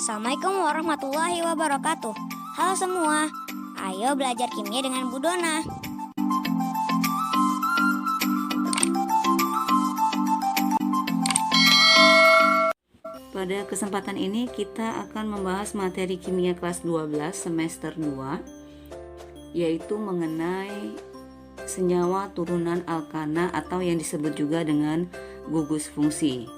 Assalamualaikum warahmatullahi wabarakatuh. Halo semua, ayo belajar kimia dengan Bu Dona. Pada kesempatan ini kita akan membahas materi kimia kelas 12 semester 2, yaitu mengenai senyawa turunan alkana atau yang disebut juga dengan gugus fungsi.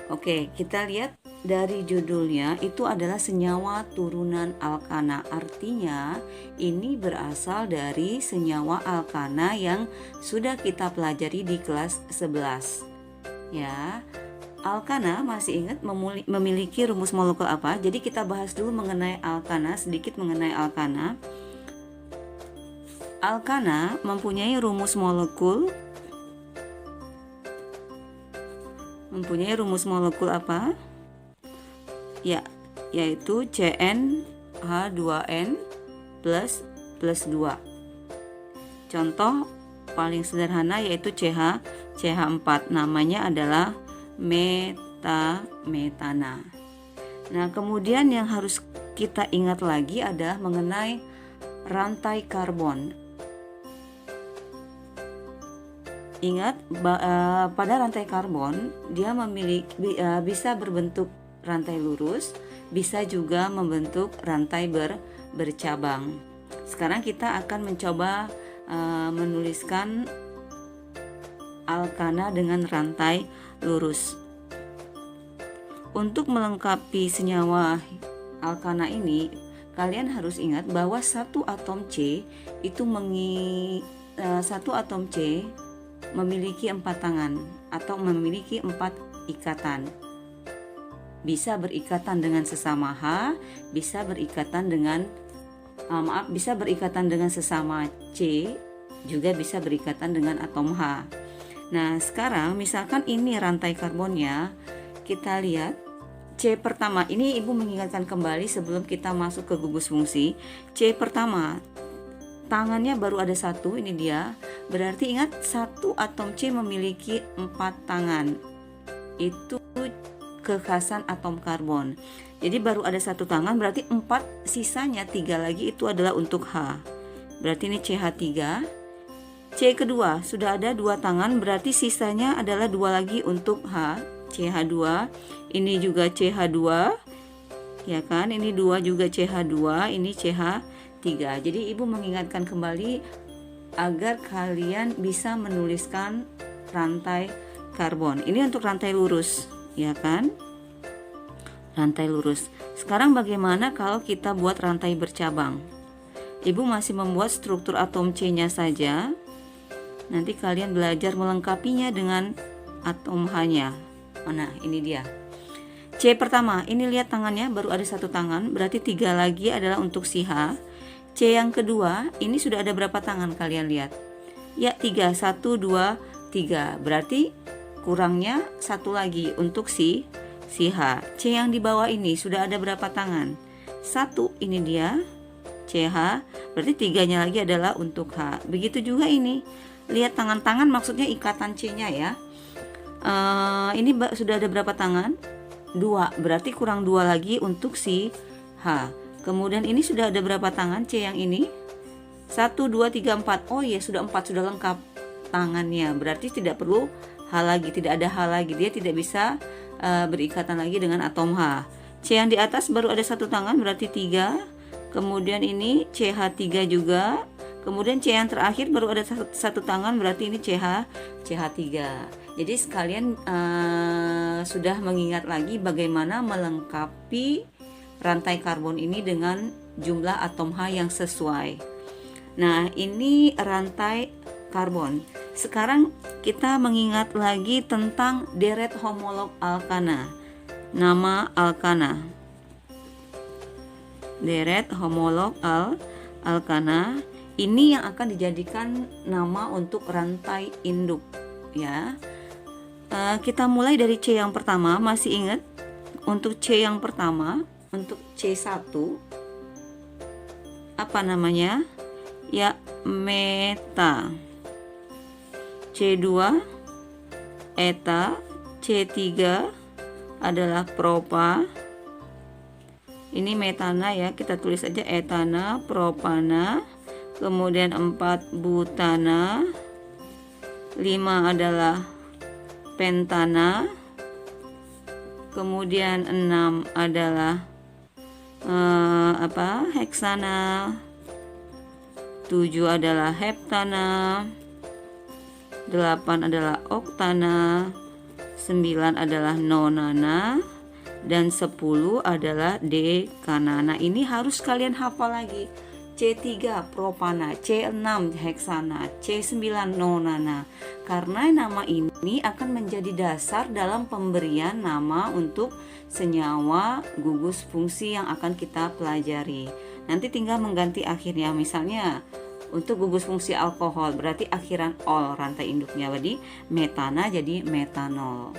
Oke, kita lihat dari judulnya itu adalah senyawa turunan alkana. Artinya ini berasal dari senyawa alkana yang sudah kita pelajari di kelas 11. Ya. Alkana masih ingat memiliki rumus molekul apa? Jadi kita bahas dulu mengenai alkana, sedikit mengenai alkana. Alkana mempunyai rumus molekul apa? Ya, yaitu CnH2n plus 2. Contoh paling sederhana yaitu CH4. Namanya adalah metana. Nah, kemudian yang harus kita ingat lagi adalah mengenai rantai karbon. Ingat, pada rantai karbon dia memiliki bisa berbentuk rantai lurus, bisa juga membentuk rantai bercabang. Sekarang kita akan mencoba menuliskan alkana dengan rantai lurus. Untuk melengkapi senyawa alkana ini, kalian harus ingat bahwa satu atom C memiliki 4 tangan atau memiliki 4 ikatan. Bisa berikatan dengan sesama H, bisa berikatan dengan sesama C, juga bisa berikatan dengan atom H. Nah, sekarang misalkan ini rantai karbonnya, kita lihat C pertama. Ini Ibu mengingatkan kembali sebelum kita masuk ke gugus fungsi. C pertama, tangannya baru ada 1, ini dia. Berarti ingat, satu atom C memiliki 4 tangan. Itu kekhasan atom karbon. Jadi baru ada 1 tangan, berarti 4, sisanya 3 lagi itu adalah untuk H. Berarti ini CH3. C kedua sudah ada 2 tangan, berarti sisanya adalah 2 lagi untuk H, CH2. Ini juga CH2, ya kan? Ini 2 juga CH2, ini CH3. Jadi Ibu mengingatkan kembali agar kalian bisa menuliskan rantai karbon. Ini untuk rantai lurus, ya kan? Rantai lurus. Sekarang bagaimana kalau kita buat rantai bercabang? Ibu masih membuat struktur atom C-nya saja. Nanti kalian belajar melengkapinya dengan atom H-nya. Mana? Ini dia. C pertama, ini lihat tangannya baru ada 1 tangan, berarti 3 lagi adalah untuk si H. C yang kedua, ini sudah ada berapa tangan kalian lihat? Ya, 3, 1, 2, 3. Berarti kurangnya 1 lagi untuk si H. C yang di bawah ini sudah ada berapa tangan? 1, ini dia. CH, berarti 3-nya lagi adalah untuk H. Begitu juga ini. Lihat tangan-tangan, maksudnya ikatan C-nya ya. Ini sudah ada berapa tangan? 2, berarti kurang 2 lagi untuk si H. Kemudian ini sudah ada berapa tangan C yang ini? 1, 2, 3, 4. Oh iya, sudah 4, sudah lengkap tangannya. Berarti tidak perlu H lagi, tidak ada H lagi. Dia tidak bisa berikatan lagi dengan atom H. C yang di atas baru ada 1 tangan, berarti 3. Kemudian ini CH3 juga. Kemudian C yang terakhir baru ada 1 tangan, berarti ini CH3. Jadi sekalian sudah mengingat lagi bagaimana melengkapi rantai karbon ini dengan jumlah atom H yang sesuai. Nah, ini rantai karbon. Sekarang kita mengingat lagi tentang deret homolog alkana. Nama alkana. Deret homolog alkana. Ini yang akan dijadikan nama untuk rantai induk, ya. Kita mulai dari C yang pertama. Masih ingat untuk C yang pertama, untuk C1 apa namanya? Ya, meta. C2 eta, C3 adalah propa, Ini metana ya, kita tulis aja etana, propana, kemudian 4 butana, 5 adalah pentana, kemudian 6 adalah heksana, 7 adalah heptana, 8 adalah oktana, 9 adalah nonana, dan 10 adalah dekana. Nah, ini harus kalian hafal lagi. C3 propana, C6 heksana, C9 nonana. Karena nama ini akan menjadi dasar dalam pemberian nama untuk senyawa gugus fungsi yang akan kita pelajari. Nanti tinggal mengganti akhirnya, misalnya untuk gugus fungsi alkohol berarti akhiran ol rantai induknya, jadi metana jadi metanol.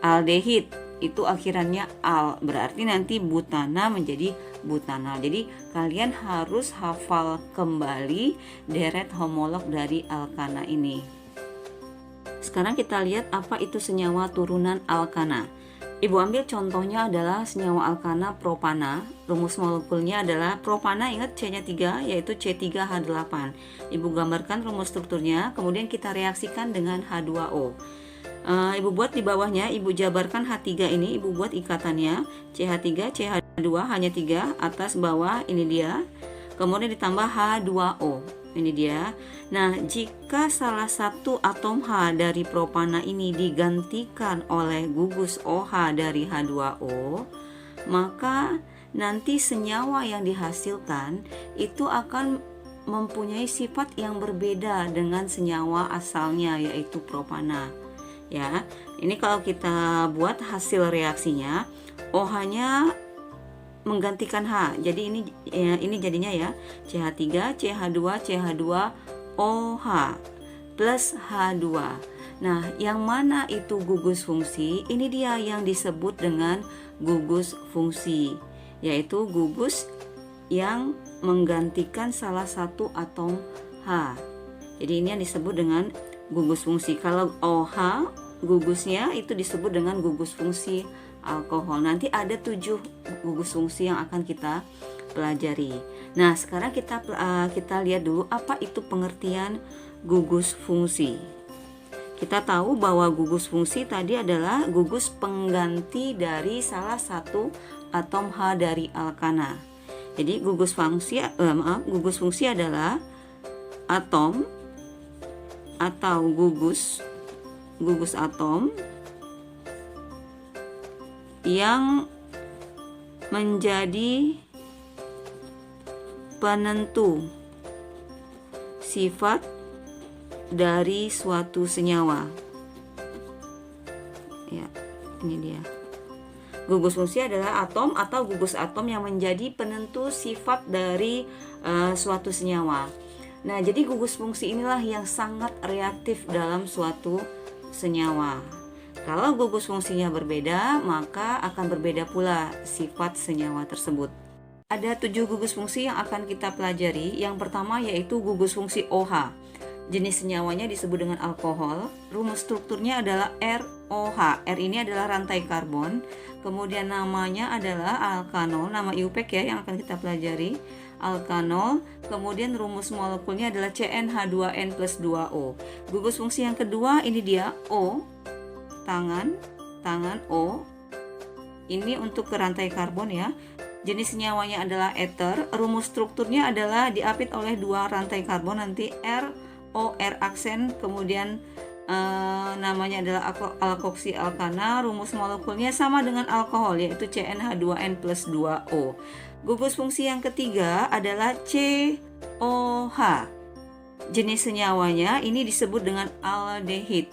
Aldehid itu akhirannya al, berarti nanti butana menjadi butanal. Jadi kalian harus hafal kembali deret homolog dari alkana ini. Sekarang kita lihat apa itu senyawa turunan alkana. Ibu ambil contohnya adalah senyawa alkana propana. Rumus molekulnya adalah propana, ingat C-nya 3 yaitu C3H8. Ibu gambarkan rumus strukturnya, kemudian kita reaksikan dengan H2O. Ibu buat di bawahnya, ibu jabarkan H3 ini, ibu buat ikatannya CH3, CH2 hanya 3, atas bawah ini dia. Kemudian ditambah H2O. Ini dia. Nah, jika salah satu atom H dari propana ini digantikan oleh gugus OH dari H2O, maka nanti senyawa yang dihasilkan itu akan mempunyai sifat yang berbeda dengan senyawa asalnya, yaitu propana. Ya, ini kalau kita buat hasil reaksinya, OH-nya menggantikan H. Jadi ini jadinya ya CH3, CH2, CH2, OH plus H2. Nah, yang mana itu gugus fungsi? Ini dia yang disebut dengan gugus fungsi, yaitu gugus yang menggantikan salah satu atom H. Jadi ini yang disebut dengan gugus fungsi. Kalau OH gugusnya itu disebut dengan gugus fungsi alkohol. Nanti ada 7 gugus fungsi yang akan kita pelajari. Nah, sekarang kita lihat dulu apa itu pengertian gugus fungsi. Kita tahu bahwa gugus fungsi tadi adalah gugus pengganti dari salah satu atom H dari alkana. Jadi gugus fungsi adalah atom atau gugus atom yang menjadi penentu sifat dari suatu senyawa. Ya, ini dia. Gugus fungsi adalah atom atau gugus atom yang menjadi penentu sifat dari suatu senyawa. Nah, jadi gugus fungsi inilah yang sangat reaktif dalam suatu senyawa. Kalau gugus fungsinya berbeda, maka akan berbeda pula sifat senyawa tersebut. Ada 7 gugus fungsi yang akan kita pelajari. Yang pertama yaitu gugus fungsi OH. Jenis senyawanya disebut dengan alkohol. Rumus strukturnya adalah ROH. R ini adalah rantai karbon. Kemudian namanya adalah alkanol, nama IUPAC ya yang akan kita pelajari. Alkanol. Kemudian rumus molekulnya adalah CnH2n plus 2O. Gugus fungsi yang kedua ini dia O. Tangan O. Ini untuk ke rantai karbon ya. Jenis senyawanya adalah ether. Rumus strukturnya adalah diapit oleh 2 rantai karbon, nanti ROR aksen, kemudian namanya adalah alkoksi alkana. Rumus molekulnya sama dengan alkohol yaitu CnH2n plus 2O. Gugus fungsi yang ketiga adalah COH. Jenis senyawanya ini disebut dengan aldehid.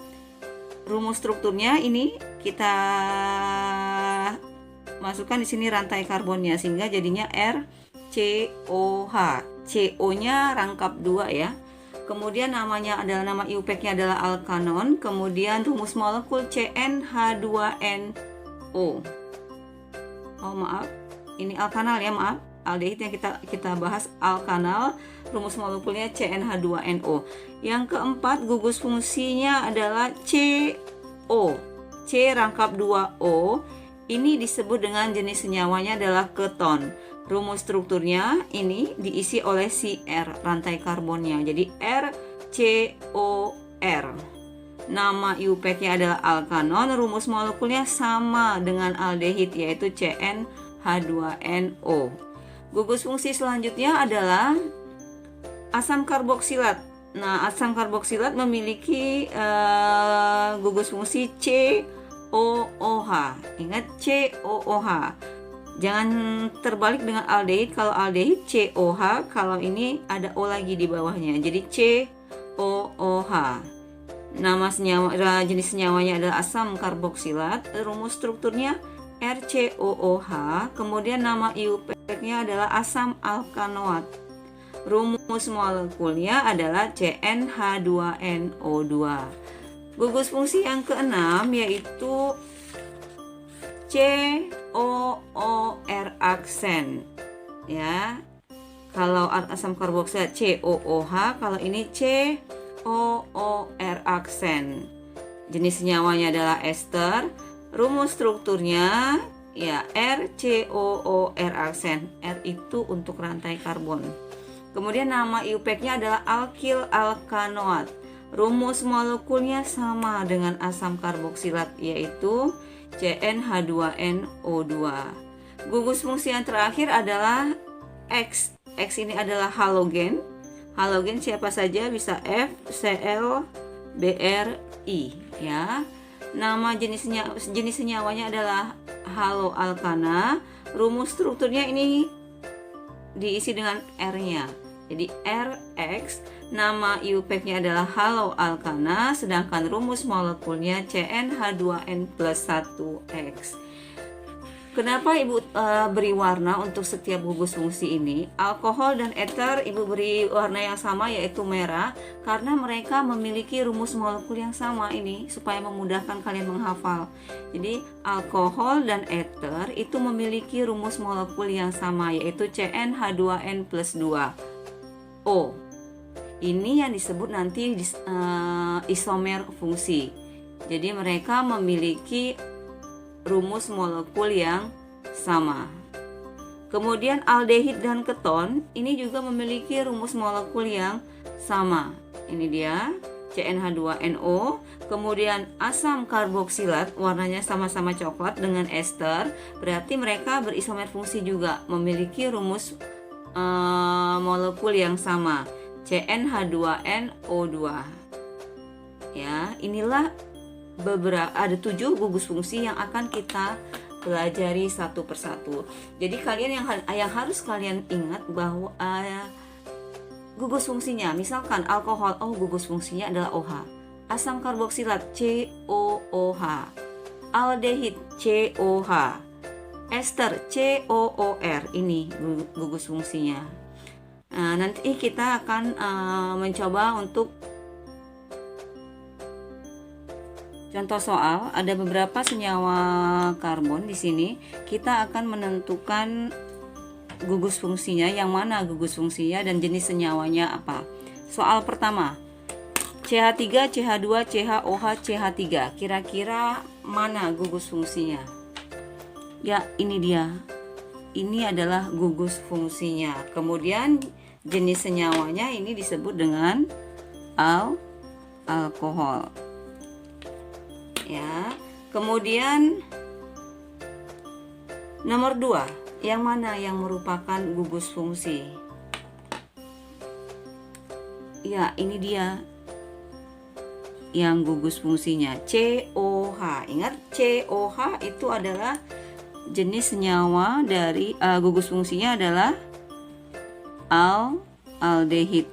Rumus strukturnya ini kita masukkan di sini rantai karbonnya sehingga jadinya RCOH. CO-nya rangkap 2 ya. Kemudian namanya adalah nama IUPAC-nya adalah alkanon. Kemudian rumus molekul CnH2nO. Oh maaf, ini alkanal ya, maaf. Aldehid yang kita bahas alkanal. Rumus molekulnya CnH2nO. Yang keempat gugus fungsinya adalah CO. C rangkap 2O. Ini disebut dengan jenis senyawanya adalah keton. Rumus strukturnya ini diisi oleh si R, rantai karbonnya. Jadi RCOR. Nama IUPAC-nya adalah alkanon, rumus molekulnya sama dengan aldehid yaitu CnH2nO. Gugus fungsi selanjutnya adalah asam karboksilat. Nah, asam karboksilat memiliki gugus fungsi COOH. Ingat COOH. Jangan terbalik dengan aldehid. Kalau aldehid COH, kalau ini ada O lagi di bawahnya. Jadi COOH. Nama jenis senyawanya adalah asam karboksilat. Rumus strukturnya RCOOH. Kemudian nama IUPAC-nya adalah asam alkanoat. Rumus molekulnya adalah CnH2nO2. Gugus fungsi yang keenam yaitu COOR aksen. Ya. Kalau asam karboksilat COOH, kalau ini COOR aksen. Jenis senyawanya adalah ester. Rumus strukturnya ya RCOOR aksen. R itu untuk rantai karbon. Kemudian nama IUPAC-nya adalah alkil alkanoat. Rumus molekulnya sama dengan asam karboksilat yaitu CnH2nO2. Gugus fungsi yang terakhir adalah X. X ini adalah halogen. Halogen siapa saja, bisa F, Cl, Br, I ya. Nama jenis senyawanya adalah haloalkana. Rumus strukturnya ini diisi dengan R-nya. Jadi RX, nama IUPAC-nya adalah haloalkana, sedangkan rumus molekulnya CnH2n+1X. Kenapa Ibu beri warna untuk setiap gugus fungsi ini? Alkohol dan ether Ibu beri warna yang sama yaitu merah karena mereka memiliki rumus molekul yang sama ini supaya memudahkan kalian menghafal. Jadi alkohol dan ether itu memiliki rumus molekul yang sama yaitu CnH2n+2O. Ini yang disebut nanti isomer fungsi. Jadi mereka memiliki rumus molekul yang sama. Kemudian aldehid dan keton ini juga memiliki rumus molekul yang sama. Ini dia CnH2nO. Kemudian asam karboksilat warnanya sama-sama coklat dengan ester, berarti mereka berisomer fungsi juga, memiliki rumus molekul yang sama, CnH2nO2. Ya, inilah ada 7 gugus fungsi yang akan kita pelajari satu persatu. Jadi kalian yang harus kalian ingat bahwa gugus fungsinya, misalkan alkohol, gugus fungsinya adalah OH. Asam karboksilat COOH, aldehid COH, ester COOR. Ini gugus fungsinya. Nanti kita akan mencoba untuk contoh soal. Ada beberapa senyawa karbon di sini. Kita akan menentukan gugus fungsinya, yang mana gugus fungsinya dan jenis senyawanya apa. Soal pertama, CH3, CH2, CHOH, CH3. Kira-kira mana gugus fungsinya? Ya, ini dia. Ini adalah gugus fungsinya. Kemudian jenis senyawanya ini disebut dengan alkohol. Ya. Kemudian nomor 2, yang mana yang merupakan gugus fungsi? Ya, ini dia yang gugus fungsinya, COH. Ingat, COH itu adalah jenis senyawa dari gugus fungsinya adalah aldehid.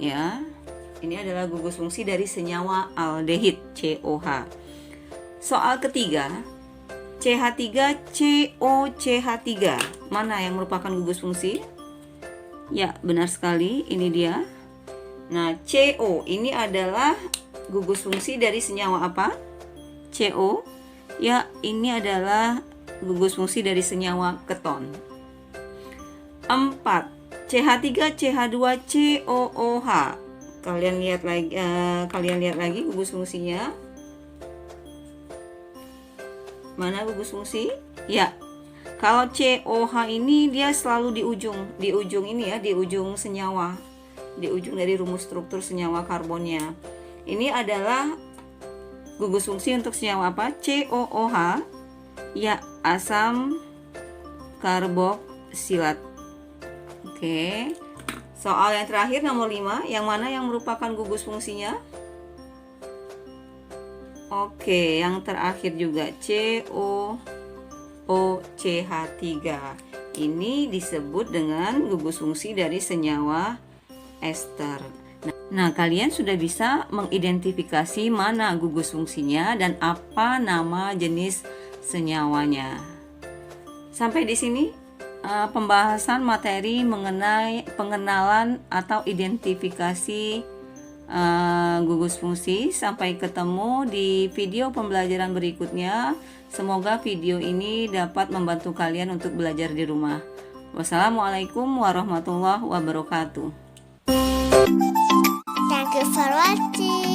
Ya, ini adalah gugus fungsi dari senyawa aldehid, COH. Soal ketiga, CH3 COCH3. Mana yang merupakan gugus fungsi? Ya, benar sekali, ini dia. Nah, CO ini adalah gugus fungsi dari senyawa apa? CO. Ya, ini adalah gugus fungsi dari senyawa keton. 4. CH3 CH2 COOH. Kalian lihat lagi gugus fungsinya. Mana gugus fungsi? Ya. Kalau COH ini dia selalu di ujung ini ya, di ujung senyawa, di ujung dari rumus struktur senyawa karbonnya. Ini adalah gugus fungsi untuk senyawa apa? COOH, ya, asam karboksilat. Oke. Soal yang terakhir nomor 5, yang mana yang merupakan gugus fungsinya? Oke, yang terakhir juga COOCH3. Ini disebut dengan gugus fungsi dari senyawa ester. Nah, kalian sudah bisa mengidentifikasi mana gugus fungsinya dan apa nama jenis senyawanya. Sampai di sini pembahasan materi mengenai pengenalan atau identifikasi gugus fungsi. Sampai ketemu di video pembelajaran berikutnya. Semoga video ini dapat membantu kalian untuk belajar di rumah. Wassalamualaikum warahmatullahi wabarakatuh. Thank you for watching.